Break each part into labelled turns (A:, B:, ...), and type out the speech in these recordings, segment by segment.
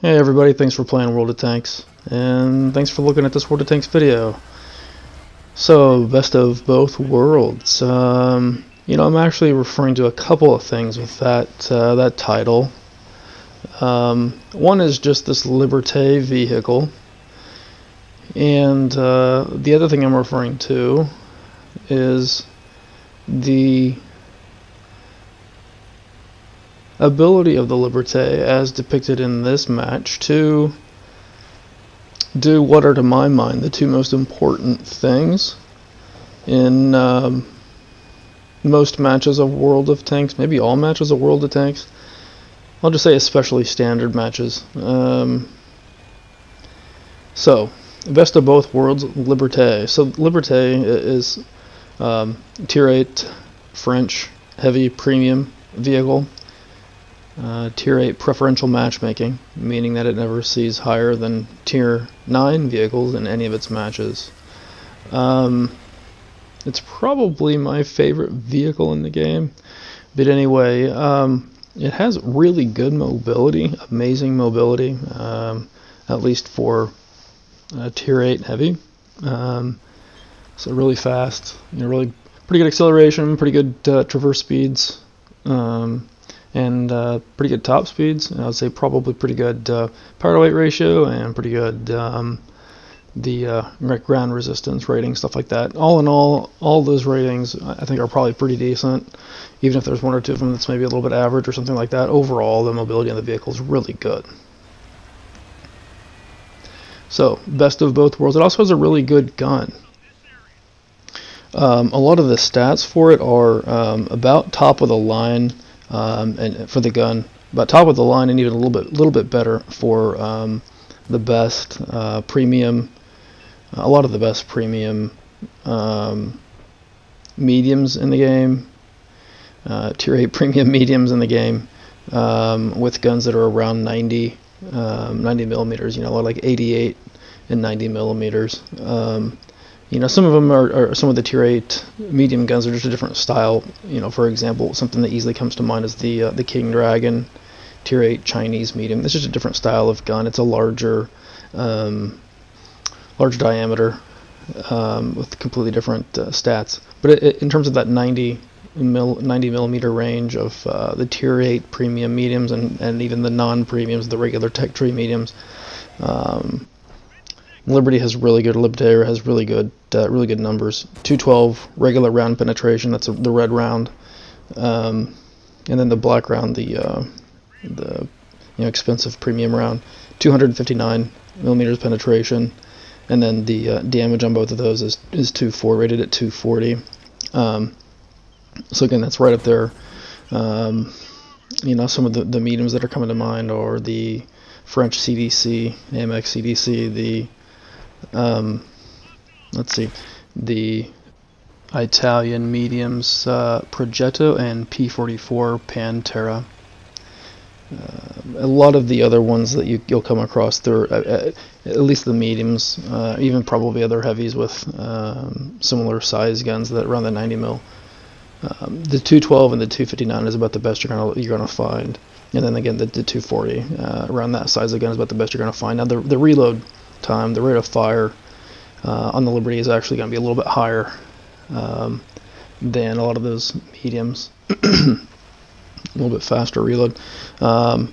A: Hey everybody, thanks for playing World of Tanks, and thanks for looking at this World of Tanks video. So, best of both worlds. I'm actually referring to a couple of things with that title. One is just this Liberté vehicle, and the other thing I'm referring to is the ability of the Liberté, as depicted in this match, to do what are, to my mind, the two most important things in most matches of World of Tanks, maybe all matches of World of Tanks. I'll just say especially standard matches. So, best of both worlds, Liberté. So Liberté is Tier 8 French heavy premium vehicle. Tier 8 preferential matchmaking, meaning that it never sees higher than Tier 9 vehicles in any of its matches. It's probably my favorite vehicle in the game, but anyway, it has really good mobility, amazing mobility, at least for Tier 8 heavy. So really fast, really pretty good acceleration, pretty good traverse speeds, and pretty good top speeds. I would say probably pretty good power to weight ratio, and pretty good the ground resistance rating, stuff like that. All in all those ratings I think are probably pretty decent, even if there's one or two of them that's maybe a little bit average or something like that. Overall, the mobility of the vehicle is really good. So, best of both worlds. It also has a really good gun. A lot of the stats for it are about top of the line. And for the gun, about top of the line, and even a little bit better for the best premium. A lot of the best premium mediums in the game, Tier 8 premium mediums in the game, with guns that are around 90 millimeters. Like 88 and 90 millimeters. Some of them are some of the Tier 8 medium guns are just a different style. For example, something that easily comes to mind is the King Dragon Tier 8 Chinese medium. It's just a different style of gun. It's a large diameter with completely different stats. But in terms of that 90 millimeter range of the Tier 8 premium mediums and even the non-premiums, the regular Tech Tree mediums, Liberté has really good numbers. 212 regular round penetration. That's the red round, and then the black round, the expensive premium round. 259 millimeters penetration, and then the damage on both of those is 2.4, rated at 240. So again, that's right up there. Some of the mediums that are coming to mind are the French CDC, AMX CDC, the the Italian mediums Progetto and P44 Pantera. A lot of the other ones that you'll come across, they're at least the mediums, even probably other heavies with similar size guns that around the 90 mil. The 212 and the 259 is about the best you're gonna find, and then again the 240 around that size of gun is about the best you're gonna find. Now the reload time, the rate of fire on the Liberté is actually going to be a little bit higher than a lot of those mediums. A little bit faster reload. The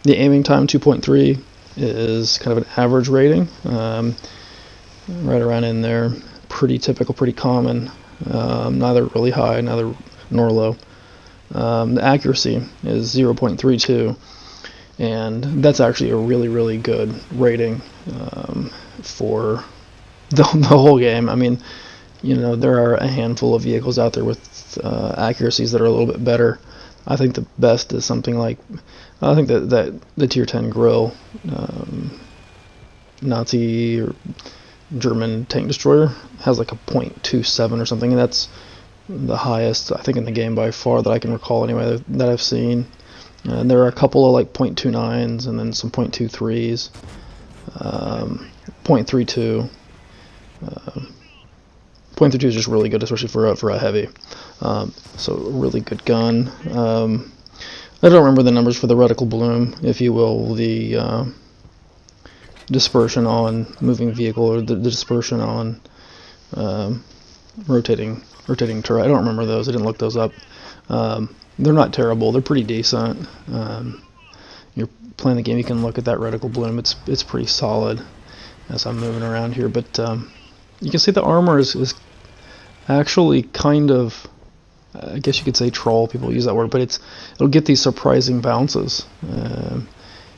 A: aiming time, 2.3, is kind of an average rating, right around in there. Pretty typical, pretty common. Neither really high, neither nor low. The accuracy is 0.32. And that's actually a really good rating for the whole game. I mean, there are a handful of vehicles out there with accuracies that are a little bit better. I think the best is something like, I think that the Tier 10 Grill Nazi or German tank destroyer has like a .27 or something, and that's the highest I think in the game by far that I can recall anyway that I've seen. And there are a couple of like .29s and then some .23s, 0.32. 0.32 is just really good, especially for a heavy. So really good gun. I don't remember the numbers for the reticle bloom, if you will, the dispersion on moving vehicle, or the dispersion on rotating turret. I don't remember those. I didn't look those up. They're not terrible. They're pretty decent. You're playing the game, you can look at that reticle bloom. It's pretty solid as I'm moving around here. But you can see the armor is actually kind of, I guess you could say troll. People use that word, but it'll get these surprising bounces.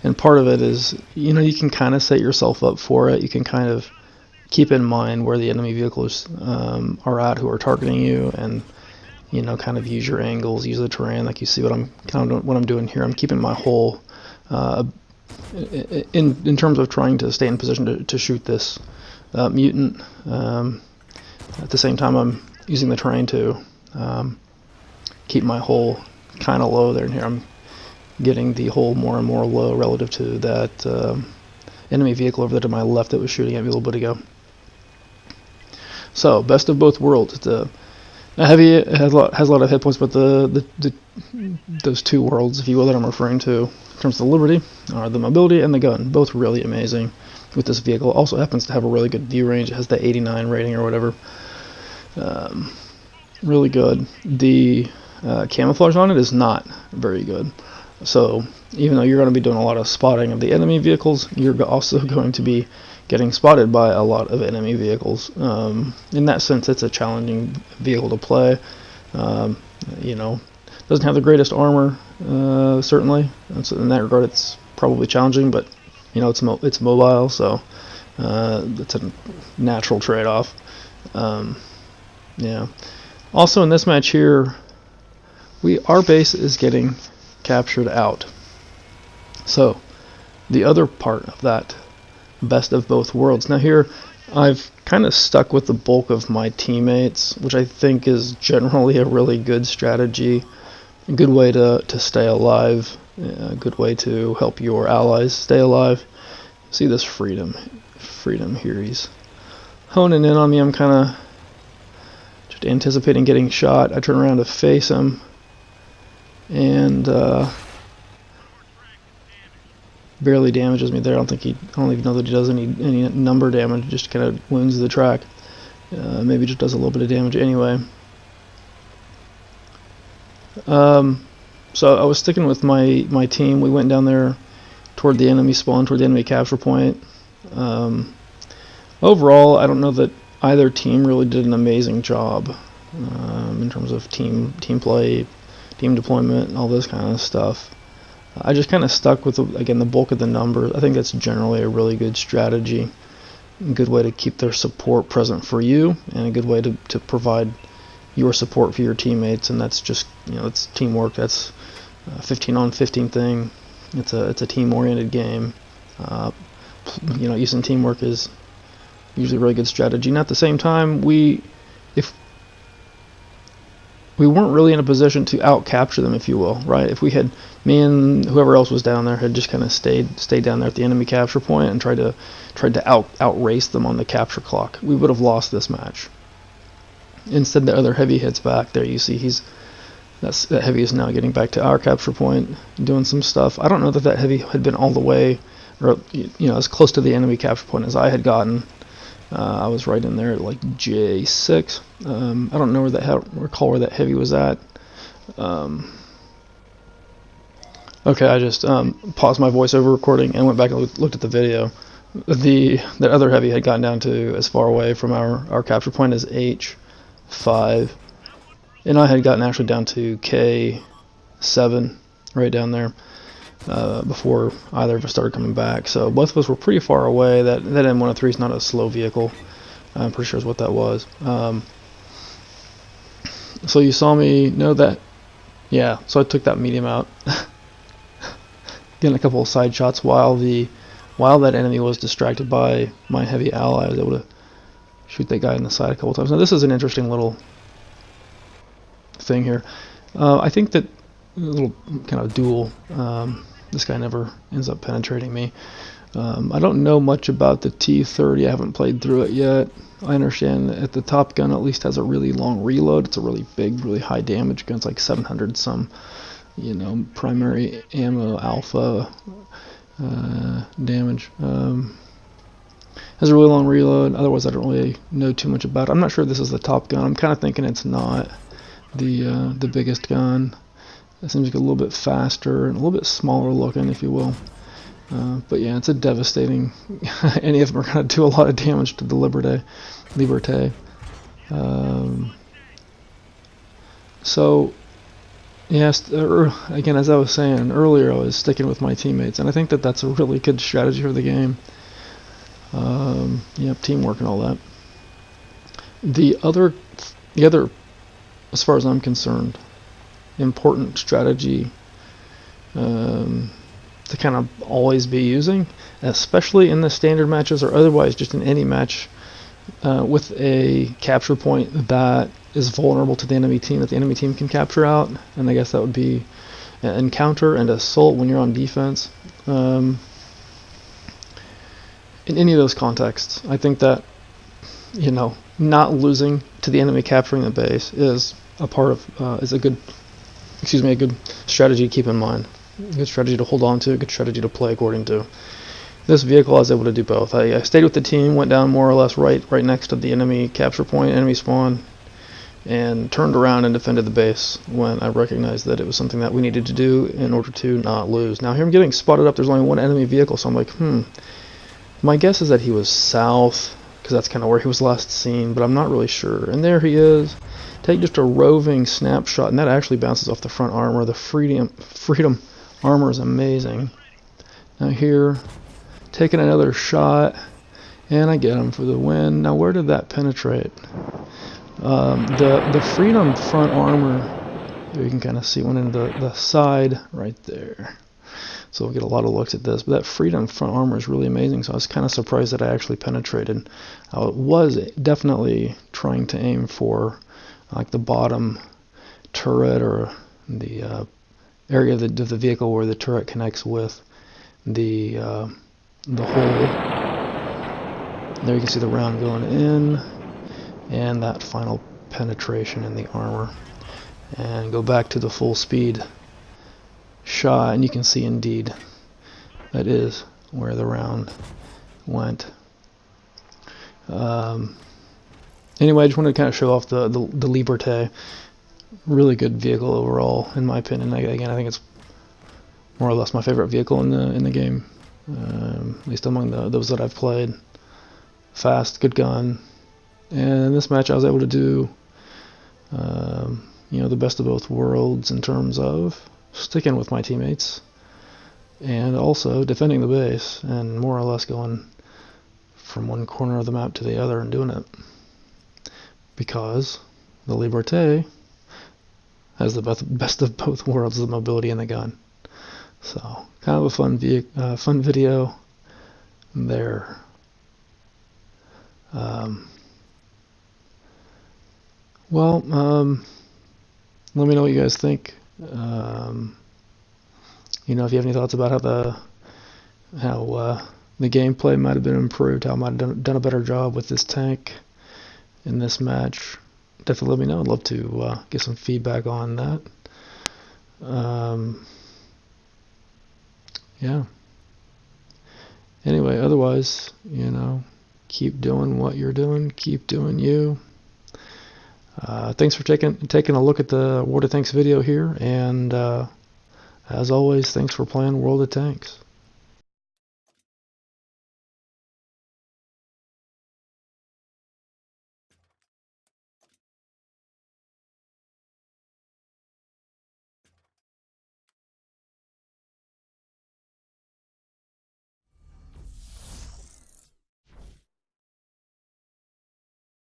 A: And part of it is, you know, you can kind of set yourself up for it. You can kind of keep in mind where the enemy vehicles are at, who are targeting you, and you know, kind of use your angles, use the terrain. Like you see what I'm doing here. I'm keeping my whole in terms of trying to stay in position to shoot this mutant. At the same time, I'm using the terrain to keep my hull kind of low there. And here I'm getting the hull more and more low relative to that enemy vehicle over there to my left that was shooting at me a little bit ago. So, best of both worlds. A heavy has a lot of hit points, but those two worlds, if you will, that I'm referring to in terms of the Liberty are the mobility and the gun. Both really amazing with this vehicle. Also happens to have a really good view range. It has the 89 rating or whatever. Really good. The camouflage on it is not very good. So even though you're going to be doing a lot of spotting of the enemy vehicles, you're also going to be getting spotted by a lot of enemy vehicles. In that sense, it's a challenging vehicle to play. You know, doesn't have the greatest armor, certainly. And so in that regard, it's probably challenging, but you know, it's mobile, so it's a natural trade-off. Yeah. Also, in this match here, our base is getting captured out. So the other part of that best of both worlds. Now here I've kind of stuck with the bulk of my teammates, which I think is generally a really good strategy, a good way to stay alive, a good way to help your allies stay alive. See this freedom here. He's honing in on me. I'm kind of just anticipating getting shot. I turn around to face him, and barely damages me there. I don't even know that he does any number damage. Just kind of wounds the track. Maybe just does a little bit of damage anyway. So I was sticking with my team. We went down there toward the enemy spawn, toward the enemy capture point. Overall, I don't know that either team really did an amazing job in terms of team play, team deployment, and all this kind of stuff. I just kind of stuck with, again, the bulk of the numbers. I think that's generally a really good strategy, a good way to keep their support present for you, and a good way to provide your support for your teammates. And that's just, you know, it's teamwork. That's a 15 on 15 thing. It's a team-oriented game. You know, using teamwork is usually a really good strategy. And at the same time, if we weren't really in a position to out-capture them, if you will, right? If we had, me and whoever else was down there had just kind of stayed down there at the enemy capture point and tried to outrace them on the capture clock, we would have lost this match. Instead, the other heavy hits back there. You see, that heavy is now getting back to our capture point, doing some stuff. I don't know that heavy had been all the way, or you know, as close to the enemy capture point as I had gotten. I was right in there at like J6. I don't know recall where that heavy was at. Okay, I just paused my voiceover recording and went back and looked at the video. That other heavy had gotten down to as far away from our capture point as H5, and I had gotten actually down to K7, right down there, before either of us started coming back. So both of us were pretty far away. That M103 is not a slow vehicle. I'm pretty sure is what that was. So you saw me know that. Yeah, so I took that medium out. Getting a couple of side shots while that enemy was distracted by my heavy ally. I was able to shoot that guy in the side a couple times. Now this is an interesting little thing here. I think that a little kind of duel. This guy never ends up penetrating me. I don't know much about the T30. I haven't played through it yet. I understand that the Top Gun at least has a really long reload. It's a really big, really high damage gun. It's like 700 some, you know, primary ammo alpha damage. Has a really long reload. Otherwise, I don't really know too much about it. I'm not sure if this is the top gun. I'm kind of thinking it's not the biggest gun. It seems like a little bit faster and a little bit smaller looking, if you will. But yeah, it's a devastating. Any of them are going to do a lot of damage to the Liberté. So, yes, again, as I was saying earlier, I was sticking with my teammates, and I think that that's a really good strategy for the game. Teamwork and all that. The other, as far as I'm concerned, important strategy to kind of always be using, especially in the standard matches or otherwise just in any match with a capture point that is vulnerable to the enemy team, that the enemy team can capture out, and I guess that would be encounter and assault when you're on defense. In any of those contexts, I think that, not losing to the enemy capturing the base is a part of, is a good strategy to keep in mind. A good strategy to hold on to, a good strategy to play according to. This vehicle, I was able to do both. I stayed with the team, went down more or less right next to the enemy capture point, enemy spawn, and turned around and defended the base when I recognized that it was something that we needed to do in order to not lose. Now here I'm getting spotted up, there's only one enemy vehicle, so I'm like, my guess is that he was south, because that's kind of where he was last seen, but I'm not really sure. And there he is. Take just a roving snapshot, and that actually bounces off the front armor. The Freedom armor is amazing. Now here, taking another shot, and I get him for the win. Now where did that penetrate? The Freedom front armor, you can kind of see one in the side right there. So we'll get a lot of looks at this, but that Freedom front armor is really amazing, so I was kind of surprised that I actually penetrated. I was definitely trying to aim for like the bottom turret or the area of the vehicle where the turret connects with the hole. There you can see the round going in, and that final penetration in the armor. And go back to the full speed shot, and you can see indeed that is where the round went. Anyway, I just wanted to kind of show off the Liberté. Really good vehicle overall, in my opinion. Again, I think it's more or less my favorite vehicle in the game, at least among those that I've played. Fast, good gun, and in this match I was able to do the best of both worlds in terms of sticking with my teammates and also defending the base and more or less going from one corner of the map to the other and doing it, because the Liberté has the best of both worlds, the mobility and the gun. So kind of a fun video there. Let me know what you guys think. If you have any thoughts about how the gameplay might have been improved, how I might have done a better job with this tank in this match, definitely let me know. I'd love to get some feedback on that. Anyway, otherwise, keep doing what you're doing, keep doing you. Thanks for taking a look at the World of Tanks video here, and as always, thanks for playing World of Tanks.